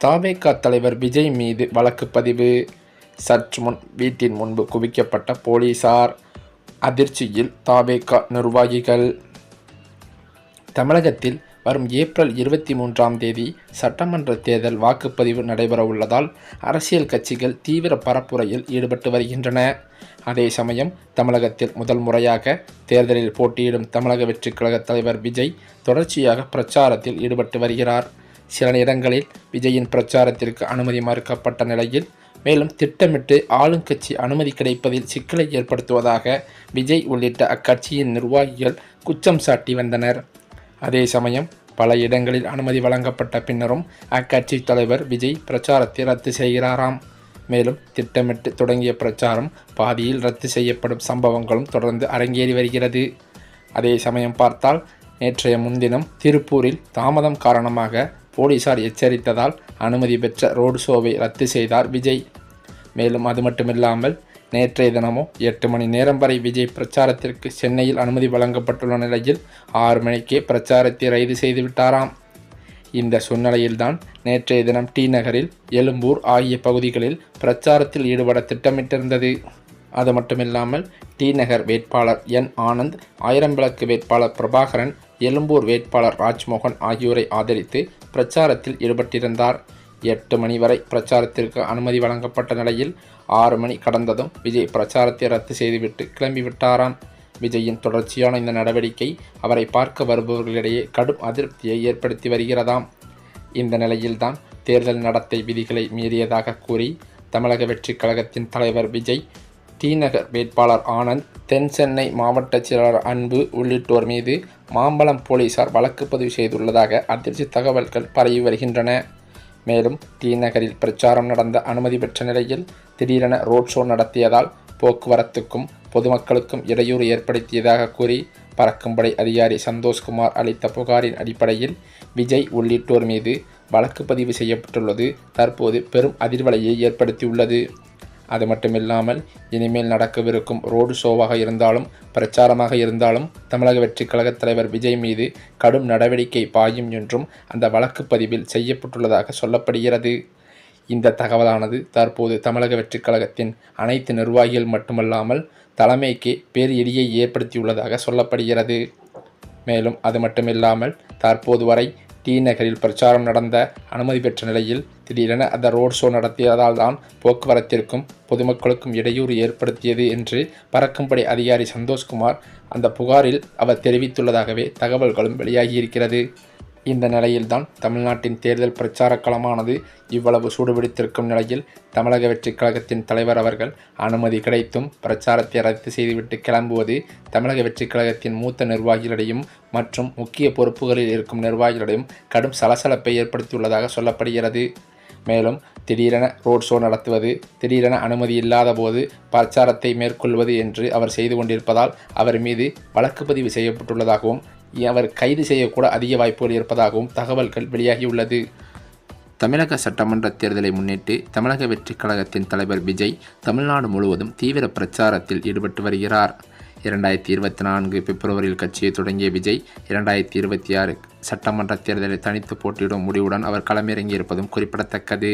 தவேக தலைவர் விஜய் மீது வழக்கு பதிவு. சற்று முன் வீட்டின் முன்பு குவிக்கப்பட்ட போலீசார். அதிர்ச்சியில் தவேக நிர்வாகிகள். தமிழகத்தில் வரும் ஏப்ரல் 23ஆம் தேதி சட்டமன்ற தேர்தல் வாக்குப்பதிவு நடைபெற உள்ளதால் அரசியல் கட்சிகள் தீவிர பரப்புரையில் ஈடுபட்டு வருகின்றன. அதே சமயம் தமிழகத்தில் முதல் முறையாக தேர்தலில் போட்டியிடும் தமிழக வெற்றிக் கழக தலைவர் விஜய் தொடர்ச்சியாக பிரச்சாரத்தில் ஈடுபட்டு வருகிறார். சில இடங்களில் விஜயின் பிரச்சாரத்திற்கு அனுமதி மறுக்கப்பட்ட நிலையில் மேலும் திட்டமிட்டு ஆளுங்கட்சி அனுமதி கிடைப்பதில் சிக்கலை ஏற்படுத்துவதாக விஜய் உள்ளிட்ட அக்கட்சியின் நிர்வாகிகள் குற்றம் சாட்டி வந்தனர். அதே சமயம் பல இடங்களில் அனுமதி வழங்கப்பட்ட பின்னரும் அக்கட்சி தலைவர் விஜய் பிரச்சாரத்தை ரத்து செய்கிறாராம். மேலும் திட்டமிட்டு தொடங்கிய பிரச்சாரம் பாதியில் ரத்து செய்யப்படும் சம்பவங்களும் தொடர்ந்து அரங்கேறி வருகிறது. அதே சமயம் பார்த்தால் நேற்றைய முன்தினம் திருப்பூரில் தாமதம் காரணமாக போலீசார் எச்சரித்ததால் அனுமதி பெற்ற ரோடு ஷோவை ரத்து செய்தார் விஜய். மேலும் அது மட்டுமில்லாமல் நேற்றைய தினமும் 8 மணி நேரம் வரை விஜய் பிரச்சாரத்திற்கு சென்னையில் அனுமதி வழங்கப்பட்டுள்ள நிலையில் 6 மணிக்கே பிரச்சாரத்தை ரத்து செய்துவிட்டாராம். இந்த சூழ்நிலையில்தான் நேற்றைய தினம் டி நகரில், எழும்பூர் ஆகிய பகுதிகளில் பிரச்சாரத்தில் ஈடுபட திட்டமிட்டிருந்தது. அது மட்டுமில்லாமல் டி நகர் வேட்பாளர் என் ஆனந்த், ஆயிரம்விளக்கு வேட்பாளர் பிரபாகரன், எழும்பூர் வேட்பாளர் ராஜ்மோகன் ஆகியோரை ஆதரித்து பிரச்சாரத்தில் ஈடுபட்டிருந்தார். 8 மணி வரை பிரச்சாரத்திற்கு அனுமதி வழங்கப்பட்ட நிலையில் 6 மணி கடந்ததும் விஜய் பிரச்சாரத்தை ரத்து செய்துவிட்டு கிளம்பிவிட்டாராம். விஜயின் தொடர்ச்சியான இந்த நடவடிக்கை அவரை பார்க்க வருபவர்களிடையே கடும் அதிருப்தியை ஏற்படுத்தி வருகிறதாம். இந்த நிலையில்தான் தேர்தல் நடத்தை விதிகளை மீறியதாக கூறி தமிழக வெற்றிக் கழகத்தின் தலைவர் விஜய், டி நகர் வேட்பாளர் ஆனந்த், தென் சென்னை மாவட்ட செயலாளர் அன்பு உள்ளிட்டோர் மீது மாம்பலம் போலீசார் வழக்கு பதிவு செய்துள்ளதாக அதிர்ச்சி தகவல்கள் பரவி வருகின்றன. மேலும் டி நகரில் பிரச்சாரம் நடந்த அனுமதி பெற்ற நிலையில் திடீரென ரோட் ஷோ நடத்தியதால் போக்குவரத்துக்கும் பொதுமக்களுக்கும் இடையூறு ஏற்படுத்தியதாக கூறி பறக்கும்படை அதிகாரி சந்தோஷ்குமார் அளித்த புகாரின் அடிப்படையில் விஜய் உள்ளிட்டோர் மீது வழக்கு பதிவு செய்யப்பட்டுள்ளது தற்போது பெரும் அதிர்வலையை ஏற்படுத்தியுள்ளது. அது மட்டுமில்லாமல் இனிமேல் நடக்கவிருக்கும் ரோடு ஷோவாக இருந்தாலும் பிரச்சாரமாக இருந்தாலும் தமிழக வெற்றிக் கழக தலைவர் விஜய் மீது கடும் நடவடிக்கை பாயும் என்றும் அந்த வழக்கு பதிவில் செய்யப்பட்டுள்ளதாக சொல்லப்படுகிறது. இந்த தகவலானது தற்போது தமிழக வெற்றிக் கழகத்தின் அனைத்து நிர்வாகிகள் மட்டுமல்லாமல் தலைமைக்கு பேரிடியை ஏற்படுத்தியுள்ளதாக சொல்லப்படுகிறது. மேலும் அது மட்டுமில்லாமல் தற்போது வரை டி நகரில் பிரச்சாரம் நடந்த அனுமதி பெற்ற நிலையில் திடீரென அந்த ரோட் ஷோ நடத்தியதால் தான் போக்குவரத்திற்கும் பொதுமக்களுக்கும் இடையூறு ஏற்படுத்தியது என்று பறக்கும்படை அதிகாரி சந்தோஷ்குமார் அந்த புகாரில் அவர் தெரிவித்துள்ளதாகவே தகவல்களும் வெளியாகியிருக்கிறது. இந்த நிலையில்தான் தமிழ்நாட்டின் தேர்தல் பிரச்சார களமானது இவ்வளவு சூடுபிடித்திருக்கும் நிலையில் தமிழக வெற்றிக் கழகத்தின் தலைவர் அவர்கள் அனுமதி கிடைத்தும் பிரச்சாரத்தை ரத்து செய்துவிட்டு கிளம்புவது தமிழக வெற்றிக் கழகத்தின் மூத்த நிர்வாகிகளிடையும் மற்றும் முக்கிய பொறுப்புகளில் இருக்கும் நிர்வாகிகளிடையும் கடும் சலசலப்பை ஏற்படுத்தியுள்ளதாக சொல்லப்படுகிறது. மேலும் திடீரென ரோட் ஷோ நடத்துவது, திடீரென அனுமதி இல்லாத போது பிரச்சாரத்தை மேற்கொள்வது என்று அவர் செய்து கொண்டிருப்பதால் அவர் மீது வழக்கு பதிவு செய்யப்பட்டுள்ளதாகவும் அவர் கைது செய்யக்கூட அதிக வாய்ப்புகள் இருப்பதாகவும் தகவல்கள் வெளியாகியுள்ளது. தமிழக சட்டமன்ற தேர்தலை முன்னிட்டு தமிழக வெற்றிக் கழகத்தின் தலைவர் விஜய் தமிழ்நாடு முழுவதும் தீவிர பிரச்சாரத்தில் ஈடுபட்டு வருகிறார். 2024 பிப்ரவரியில் கட்சியை தொடங்கிய விஜய் 2026 சட்டமன்ற தேர்தலில் தனித்து போட்டியிடும் முடிவுடன் அவர் களமிறங்கியிருப்பதும் குறிப்பிடத்தக்கது.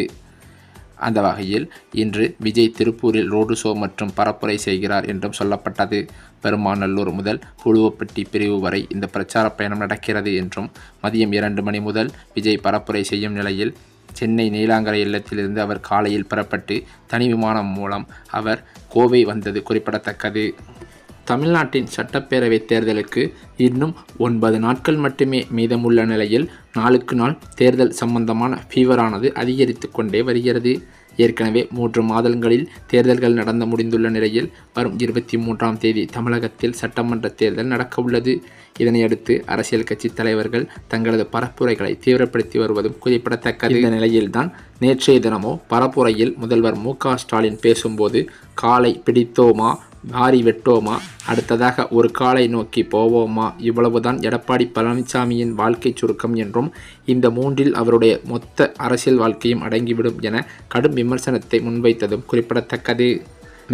அந்த வகையில் இன்று விஜய் திருப்பூரில் ரோடு ஷோ மற்றும் பரப்புரை செய்கிறார் என்றும் சொல்லப்பட்டது. பெருமாநல்லூர் முதல் புழுவப்பட்டி பிரிவு வரை இந்த பிரச்சார பயணம் நடக்கிறது என்றும் மதியம் 2 மணி முதல் விஜய் பரப்புரை செய்யும் நிலையில் சென்னை நீலாங்கரை இல்லத்திலிருந்து அவர் காலையில் புறப்பட்டு தனி விமானம் மூலம் அவர் கோவை வந்தது குறிப்பிடத்தக்கது. தமிழ்நாட்டின் சட்டப்பேரவைத் தேர்தலுக்கு இன்னும் 9 நாட்கள் மட்டுமே மீதமுள்ள நிலையில் நாளுக்கு நாள் தேர்தல் சம்பந்தமான ஃபீவரானது அதிகரித்து கொண்டே வருகிறது. ஏற்கனவே 3 மாதங்களில் தேர்தல்கள் நடந்து முடிந்துள்ள நிலையில் வரும் 23ஆம் தேதி தமிழகத்தில் சட்டமன்ற தேர்தல் நடக்க உள்ளது. இதனையடுத்து அரசியல் கட்சி தலைவர்கள் தங்களது பரப்புரைகளை தீவிரப்படுத்தி வருவதும் குறிப்பிடத்தக்கது. இந்த நிலையில்தான் நேற்றைய தினமோ பரப்புரையில் முதல்வர் மு.க. ஸ்டாலின் பேசும்போது காலை பிடித்தோமா, வாரி வெட்டோமா, அடுத்ததாக ஒரு காலை நோக்கி போவோமா, இவ்வளவுதான் எடப்பாடி பழனிசாமியின் வாழ்க்கை சுருக்கம் என்றும் இந்த 3இல் அவருடைய மொத்த அரசியல் வாழ்க்கையும் அடங்கிவிடும் என கடும் விமர்சனத்தை முன்வைத்ததும் குறிப்பிடத்தக்கது.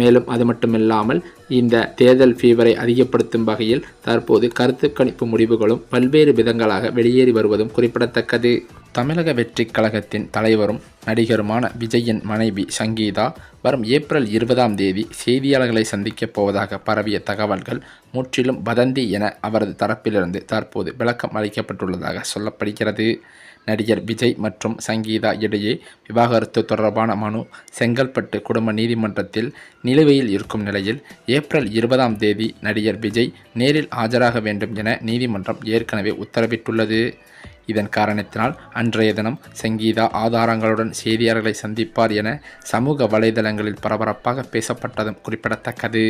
மேலும் அது மட்டுமில்லாமல் இந்த தேர்தல் ஃபீவரை அதிகப்படுத்தும் வகையில் தற்போது கருத்து கணிப்பு முடிவுகளும் பல்வேறு விதங்களாக வெளியேறி வருவதும் குறிப்பிடத்தக்கது. தமிழக வெற்றிக் கழகத்தின் தலைவரும் நடிகருமான விஜயின் மனைவி சங்கீதா வரும் ஏப்ரல் 20ஆம் தேதி செய்தியாளர்களை சந்திக்கப் போவதாக பரவிய தகவல்கள் முற்றிலும் வதந்தி என அவரது தரப்பிலிருந்து தற்போது விளக்கம் அளிக்கப்பட்டுள்ளதாக சொல்லப்படுகிறது. நடிகர் விஜய் மற்றும் சங்கீதா இடையே விவாகரத்து தொடர்பான மனு செங்கல்பட்டு குடும்ப நீதிமன்றத்தில் நிலுவையில் இருக்கும் நிலையில் ஏப்ரல் 20ஆம் தேதி நடிகர் விஜய் நேரில் ஆஜராக வேண்டும் என நீதிமன்றம் ஏற்கனவே உத்தரவிட்டுள்ளது. இதன் காரணத்தினால் அன்றைய தினம் சங்கீதா ஆதாரங்களுடன் செய்தியாளர்களை சந்திப்பார் என சமூக வலைதளங்களில் பரபரப்பாக பேசப்பட்டதும் குறிப்பிடத்தக்கது.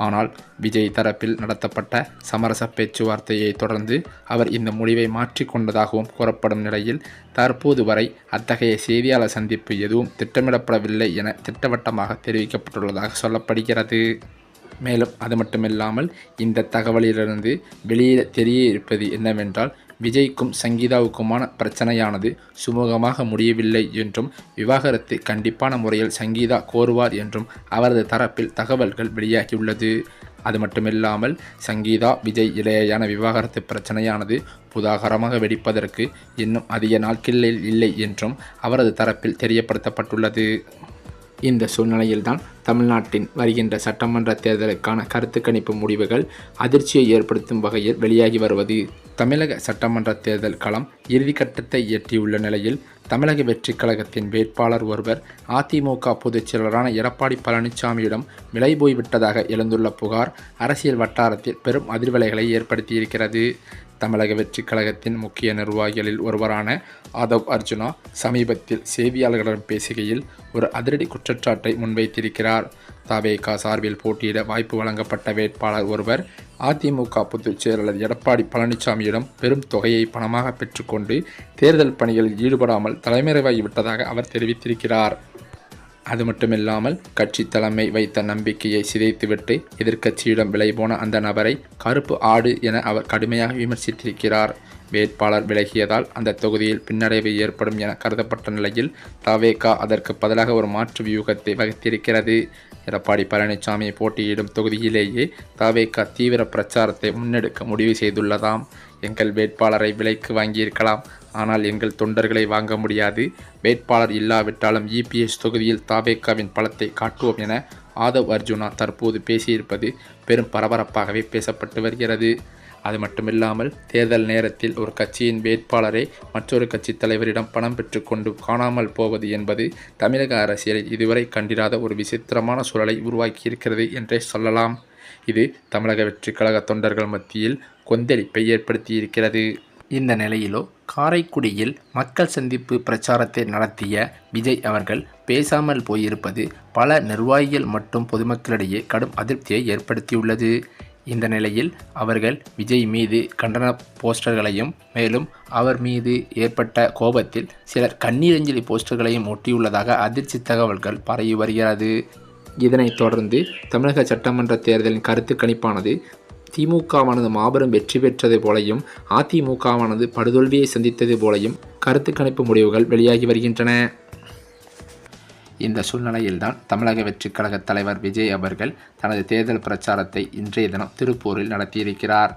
ஆனால் விஜய் தரப்பில் நடத்தப்பட்ட சமரச பேச்சுவார்த்தையை தொடர்ந்து அவர் இந்த முடிவை மாற்றிக்கொண்டதாகவும் கூறப்படும் நிலையில் தற்போது வரை அத்தகைய செய்தியாளர் சந்திப்பு எதுவும் திட்டமிடப்படவில்லை என திட்டவட்டமாக தெரிவிக்கப்பட்டுள்ளதாக சொல்லப்படுகிறது. மேலும் அது மட்டுமில்லாமல் இந்த தகவலிலிருந்து வெளியே தெரிய இருப்பது என்னவென்றால் விஜய்க்கும் சங்கீதாவுக்குமான பிரச்சனையானது சுமூகமாக முடியவில்லை என்றும் விவாகரத்து கண்டிப்பான முறையில் சங்கீதா கோருவார் என்றும் அவரது தரப்பில் தகவல்கள் வெளியாகியுள்ளது. அது மட்டுமில்லாமல் சங்கீதா விஜய் இடையேயான விவாகரத்து பிரச்சனையானது புதாகரமாக வெடிப்பதற்கு இன்னும் அதிக நாட்களில் இல்லை என்றும் அவரது தரப்பில் தெரியப்படுத்தப்பட்டுள்ளது. இந்த சூழ்நிலையில்தான் தமிழ்நாட்டின் வருகின்ற சட்டமன்ற தேர்தலுக்கான கருத்து கணிப்பு முடிவுகள் அதிர்ச்சியை ஏற்படுத்தும் வகையில் வெளியாகி வருவது. தமிழக சட்டமன்ற தேர்தல் களம் இறுதிக்கட்டத்தை எட்டியுள்ள நிலையில் தமிழக வெற்றிக் கழகத்தின் வேட்பாளர் ஒருவர் அதிமுக பொதுச் செயலரான எடப்பாடி பழனிசாமியிடம் விலை போய்விட்டதாக எழுந்துள்ள புகார் அரசியல் வட்டாரத்தில் பெரும் அதிர்வலைகளை ஏற்படுத்தியிருக்கிறது. தமிழக வெற்றிக் கழகத்தின் முக்கிய நிர்வாகிகளில் ஒருவரான ஆதவ் அர்ஜுனா சமீபத்தில் செய்தியாளர்களிடம் பேசுகையில் ஒரு அதிரடி குற்றச்சாட்டை முன்வைத்திருக்கிறார். தவேகா சார்பில் போட்டியிட வாய்ப்பு வழங்கப்பட்ட வேட்பாளர் ஒருவர் அதிமுக பொதுச் செயலாளர் எடப்பாடி பழனிசாமியிடம் பெரும் தொகையை பணமாக பெற்றுக்கொண்டு தேர்தல் பணிகளில் ஈடுபடாமல் தலைமறைவாகிவிட்டதாக அவர் தெரிவித்திருக்கிறார். அது மட்டுமில்லாமல் கட்சி தலைமை வைத்த நம்பிக்கையை சிதைத்துவிட்டு எதிர்க்கட்சியிடம் விலை போன அந்த நபரை கருப்பு ஆடு என அவர் கடுமையாக விமர்சித்திருக்கிறார். வேட்பாளர் விலகியதால் அந்த தொகுதியில் பின்னடைவு ஏற்படும் என கருதப்பட்ட நிலையில் தவேகா அதற்கு பதிலாக ஒரு மாற்று வியூகத்தை வகுத்திருக்கிறது. எடப்பாடி பழனிசாமி போட்டியிடும் தொகுதியிலேயே தவேகா தீவிர பிரச்சாரத்தை முன்னெடுக்க முடிவு செய்துள்ளதாம். எங்கள் வேட்பாளரை விலைக்கு வாங்கியிருக்கலாம், ஆனால் எங்கள் தொண்டர்களை வாங்க முடியாது. வேட்பாளர் இல்லாவிட்டாலும் இபிஎஸ் தொகுதியில் தவேகாவின் பலத்தை காட்டுவோம் என ஆதவ் அர்ஜுனா தற்போது பேசியிருப்பது பெரும் பரபரப்பாகவே பேசப்பட்டு வருகிறது. அது மட்டுமில்லாமல் தேர்தல் நேரத்தில் ஒரு கட்சியின் வேட்பாளரை மற்றொரு கட்சி தலைவரிடம் பணம் பெற்றுக்கொண்டு காணாமல் போவது என்பது தமிழக அரசியலில் இதுவரை கண்டிராத ஒரு விசித்திரமான சூழலை உருவாக்கியிருக்கிறது என்றே சொல்லலாம். இது தமிழக வெற்றிக் கழக தொண்டர்கள் மத்தியில் கொந்தளிப்பை ஏற்படுத்தியிருக்கிறது. இந்த நிலையிலோ காரைக்குடியில் மக்கள் சந்திப்பு பிரச்சாரத்தை நடத்திய விஜய் அவர்கள் பேசாமல் போயிருப்பது பல நிர்வாகிகள் மற்றும் பொதுமக்களிடையே கடும் அதிருப்தியை ஏற்படுத்தியுள்ளது. இந்த நிலையில் அவர்கள் விஜய் மீது கண்டன போஸ்டர்களையும் மேலும் அவர் மீது ஏற்பட்ட கோபத்தில் சிலர் கண்ணீரஞ்சலி போஸ்டர்களையும் ஒட்டியுள்ளதாக அதிர்ச்சி தகவல்கள் பரவி வருகிறது. இதனைத் தொடர்ந்து தமிழக சட்டமன்ற தேர்தலின் கருத்து கணிப்பானது திமுகவானது மாபெரும் வெற்றி பெற்றது போலையும் அதிமுகவானது படுதோல்வியை சந்தித்தது போலையும் கருத்து கணிப்பு முடிவுகள் வெளியாகி வருகின்றன. இந்த சூழ்நிலையில்தான் தமிழக வெற்றிக் கழக தலைவர் விஜய் அவர்கள் தனது தேர்தல் பிரச்சாரத்தை இன்றைய தினம் திருப்பூரில் நடத்தியிருக்கிறார்.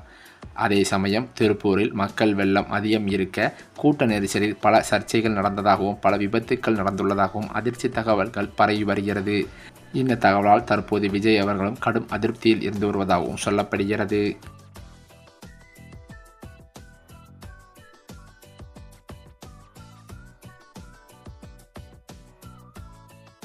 அதே சமயம் திருப்பூரில் மக்கள் வெள்ளம் அதிகம் இருக்க கூட்ட நெரிசலில் பல சர்ச்சைகள் நடந்ததாகவும் பல விபத்துக்கள் நடந்துள்ளதாகவும் அதிர்ச்சி தகவல்கள் பரவி வருகிறது. இந்த தகவலால் தற்போது விஜய் அவர்களும் கடும் அதிருப்தியில் இருந்து வருவதாகவும் சொல்லப்படுகிறது.